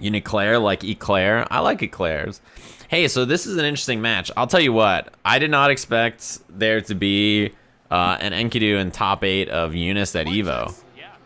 Uniclair, like Eclair. I like Eclairs. Hey, so this is an interesting match. I'll tell you what. I did not expect there to be an Enkidu in top 8 of UNIST at EVO.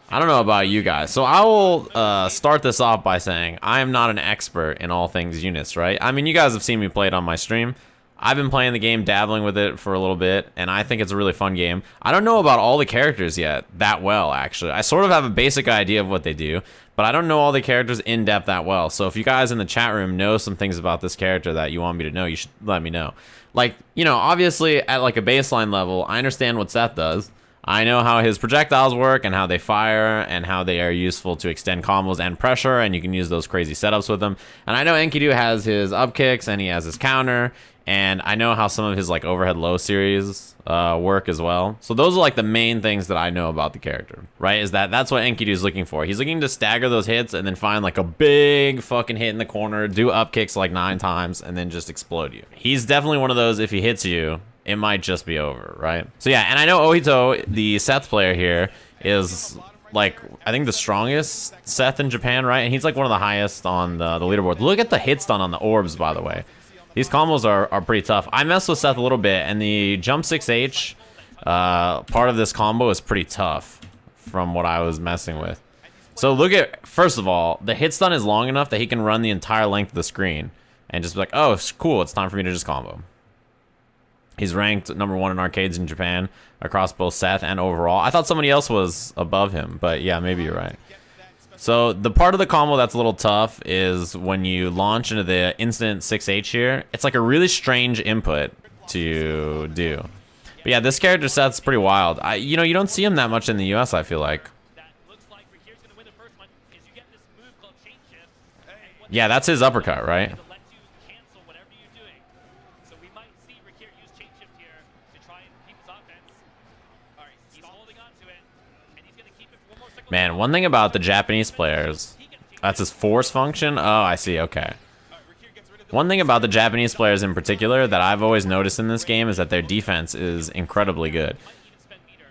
I don't know about you guys. So I will start this off by saying I am not an expert in all things UNIST, right? I mean, you guys have seen me play it on my stream. I've been playing the game, dabbling with it for a little bit, and I think it's a really fun game. I don't know about all the characters yet that well, actually. I sort of have a basic idea of what they do, but I don't know all the characters in depth that well. So if you guys in the chat room know some things about this character that you want me to know, you should let me know. Like, you know, obviously at like a baseline level, I understand what Seth does. I know how his projectiles work and how they fire and how they are useful to extend combos and pressure, and you can use those crazy setups with them. And I know Enkidu has his up kicks and he has his counter, and I know how some of his like overhead low series work as well. So those are like the main things that I know about the character, right? Is that's what Enkidu is looking for. He's looking to stagger those hits and then find like a big fucking hit in the corner, do up kicks like 9 times, and then just explode you. He's definitely one of those, if he hits you, it might just be over, right? So yeah, and I know Ohittou, the Seth player here, is like, I think the strongest Seth in Japan, right? And he's like one of the highest on the leaderboard. Look at the hit stun on the orbs, by the way. These combos are pretty tough. I messed with Seth a little bit, and the jump 6H part of this combo is pretty tough from what I was messing with. So look at, first of all, the hit stun is long enough that he can run the entire length of the screen and just be like, oh, cool, it's time for me to just combo. He's ranked #1 in arcades in Japan across both Seth and overall. I thought somebody else was above him, but yeah, maybe you're right. So the part of the combo that's a little tough is when you launch into the instant 6H here. It's like a really strange input to do. But yeah, this character Seth's pretty wild. You know, you don't see him that much in the US, I feel like. Yeah, that's his uppercut, right? Man, one thing about the Japanese players, that's his force function. Oh, I see. Okay. One thing about the Japanese players in particular that I've always noticed in this game is that their defense is incredibly good.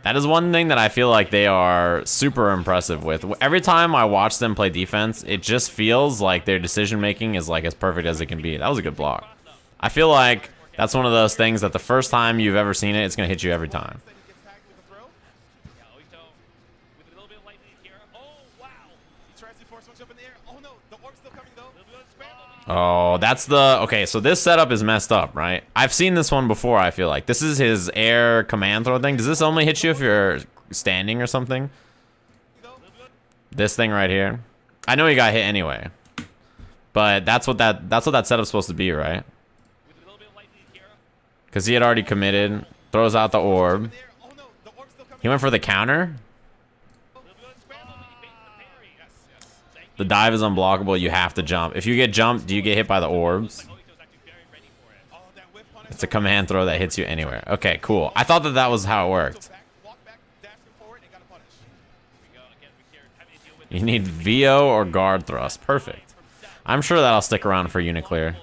That is one thing that I feel like they are super impressive with. Every time I watch them play defense, it just feels like their decision making is like as perfect as it can be. That was a good block. I feel like that's one of those things that the first time you've ever seen it, it's going to hit you every time. Oh, that's the... Okay, so this setup is messed up, right? I've seen this one before, I feel like. This is his air command throw thing. Does this only hit you if you're standing or something? This thing right here. I know he got hit anyway. But that's what that setup's supposed to be, right? Because he had already committed. Throws out the orb. He went for the counter. The dive is unblockable. You have to jump. If you get jumped, do you get hit by the orbs? It's a command throw that hits you anywhere. Okay, cool. I thought that was how it worked. You need VO or guard thrust. Perfect. I'm sure that'll stick around for Uniclear.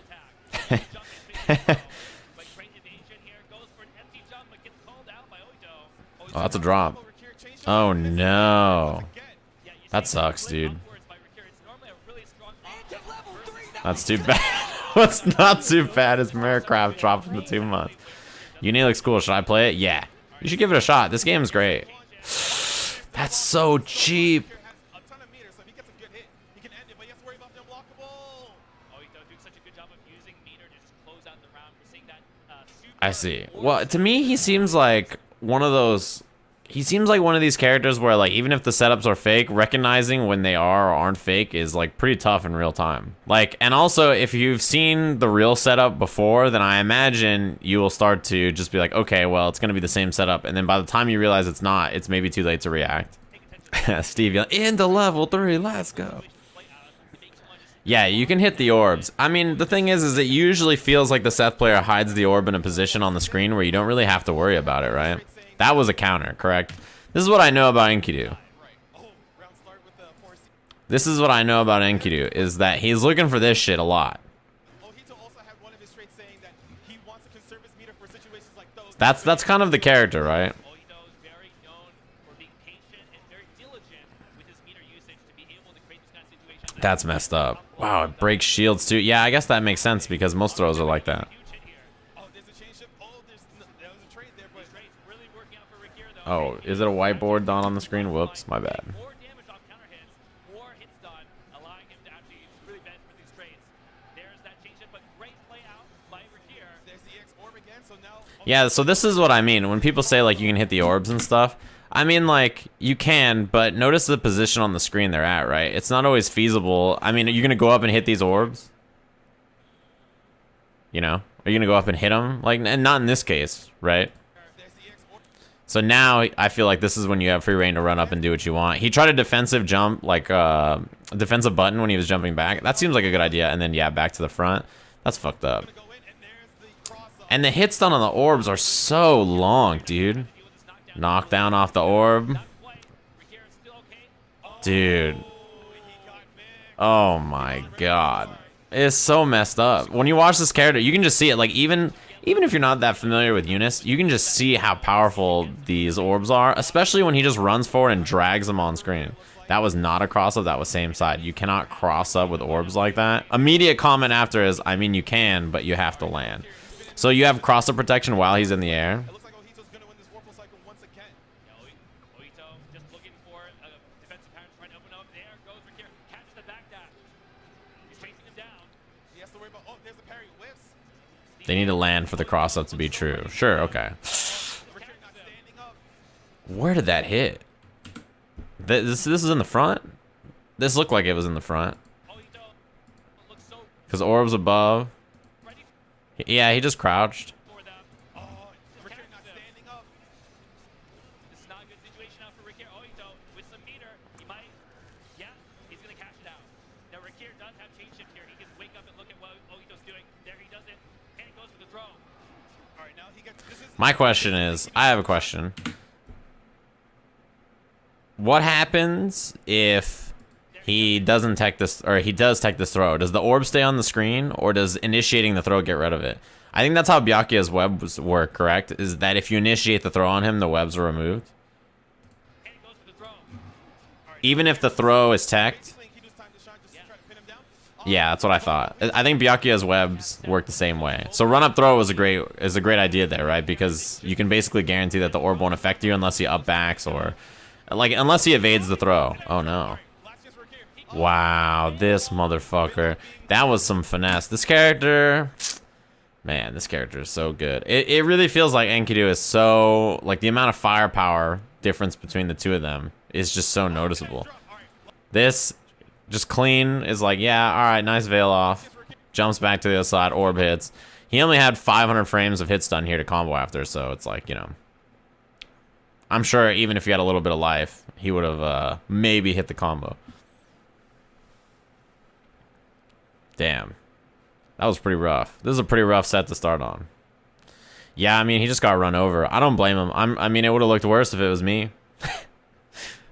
Oh, that's a drop. Oh, no. That sucks, dude. That's too bad. What's not too bad is Mercraft dropped from the 2 months. Uni looks cool. Should I play it? Yeah. You should give it a shot. This game is great. That's so cheap. I see. Well, to me, he seems like one of those... He seems like one of these characters where, like, even if the setups are fake, recognizing when they are or aren't fake is, like, pretty tough in real time. Like, and also, if you've seen the real setup before, then I imagine you will start to just be like, okay, well, it's going to be the same setup. And then by the time you realize it's not, it's maybe too late to react. Steve yelling, into level 3, let's go. Yeah, you can hit the orbs. I mean, the thing is it usually feels like the Seth player hides the orb in a position on the screen where you don't really have to worry about it, right? That was a counter, correct? This is what I know about Enkidu. This is what I know about Enkidu, is that he's looking for this shit a lot. That's kind of the character, right? That's messed up. Wow, it breaks shields too. Yeah, I guess that makes sense because most throws are like that. Oh, is it a whiteboard done on the screen? Whoops, my bad. Yeah, so this is what I mean. When people say, like, you can hit the orbs and stuff, I mean, like, you can, but notice the position on the screen they're at, right? It's not always feasible. I mean, are you going to go up and hit these orbs? You know? Are you going to go up and hit them? Like, and not in this case, right? So now I feel like this is when you have free reign to run up and do what you want. He tried a defensive jump, like a defensive button when he was jumping back. That seems like a good idea. And then, yeah, back to the front. That's fucked up. And the hits done on the orbs are so long, dude. Knockdown off the orb. Dude. Oh my god. It's so messed up. When you watch this character, you can just see it. Like, even if you're not that familiar with UNIST, you can just see how powerful these orbs are, especially when he just runs forward and drags them on screen. That was not a cross-up, that was same side. You cannot cross up with orbs like that. Immediate comment after is, I mean, you can, but you have to land. So you have cross-up protection while he's in the air. It looks like Ohitou's going to win this Warple cycle once again. Ohittou just looking for a defensive pattern, trying to open up. There goes Rikir, catches the back dash. He's chasing him down. He has to worry about, oh, there's the parry, whiffs. They need to land for the cross-up to be true. Sure, okay. Where did that hit? This is in the front? This looked like it was in the front. Because orbs above. Yeah, he just crouched. My question is, I have a question. What happens if he doesn't tech this, or he does tech this throw? Does the orb stay on the screen, or does initiating the throw get rid of it? I think that's how Byakuya's webs work, correct? Is that if you initiate the throw on him, the webs are removed? Even if the throw is teched? Yeah, that's what I thought. I think Byakuya's webs work the same way. So run up throw is a great idea there, right? Because you can basically guarantee that the orb won't affect you unless he up backs or like unless he evades the throw. Oh no. Wow, this motherfucker. That was some finesse. This character, man, this character is so good. It really feels like Enkidu is so, like the amount of firepower difference between the two of them is just so noticeable. This just clean is like, yeah, all right, nice veil off. Jumps back to the other side, orb hits. He only had 500 frames of hits done here to combo after, so it's like, you know. I'm sure even if he had a little bit of life, he would have maybe hit the combo. Damn. That was pretty rough. This is a pretty rough set to start on. Yeah, I mean, he just got run over. I don't blame him. I mean, it would have looked worse if it was me.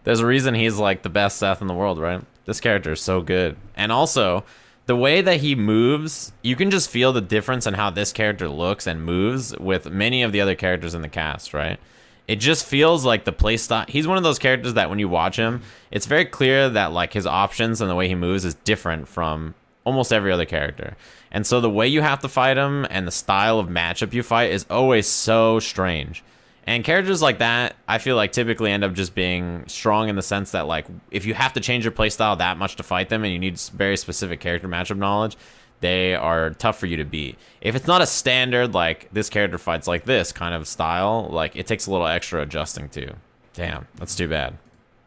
There's a reason he's like the best Seth in the world, right? This character is so good. And also, the way that he moves, you can just feel the difference in how this character looks and moves with many of the other characters in the cast, right? It just feels like the playstyle. He's one of those characters that when you watch him, it's very clear that like his options and the way he moves is different from almost every other character. And so the way you have to fight him and the style of matchup you fight is always so strange. And characters like that, I feel like typically end up just being strong in the sense that like if you have to change your playstyle that much to fight them and you need very specific character matchup knowledge, they are tough for you to beat. If it's not a standard, like, this character fights like this kind of style, like, it takes a little extra adjusting to. Damn, that's too bad.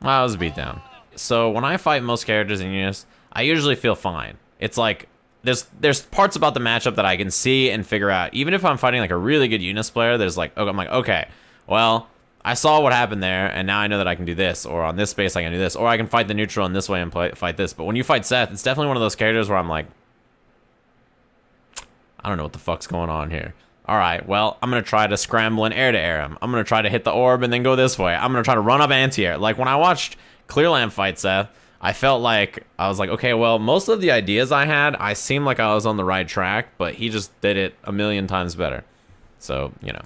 Well, that was a beatdown. So, when I fight most characters in UNIST, I usually feel fine. It's like, there's parts about the matchup that I can see and figure out. Even if I'm fighting, like, a really good UNIST player, there's like, I'm like, okay, well, I saw what happened there, and now I know that I can do this, or on this space I can do this, or I can fight the neutral in this way and fight this. But when you fight Seth, it's definitely one of those characters where I'm like, I don't know what the fuck's going on here. All right, well, I'm going to try to scramble and air-to-air him. I'm going to try to hit the orb and then go this way. I'm going to try to run up anti-air. Like, when I watched Clearland fight Seth, I felt like, I was like, okay, well, most of the ideas I had, I seemed like I was on the right track, but he just did it a million times better. So, you know.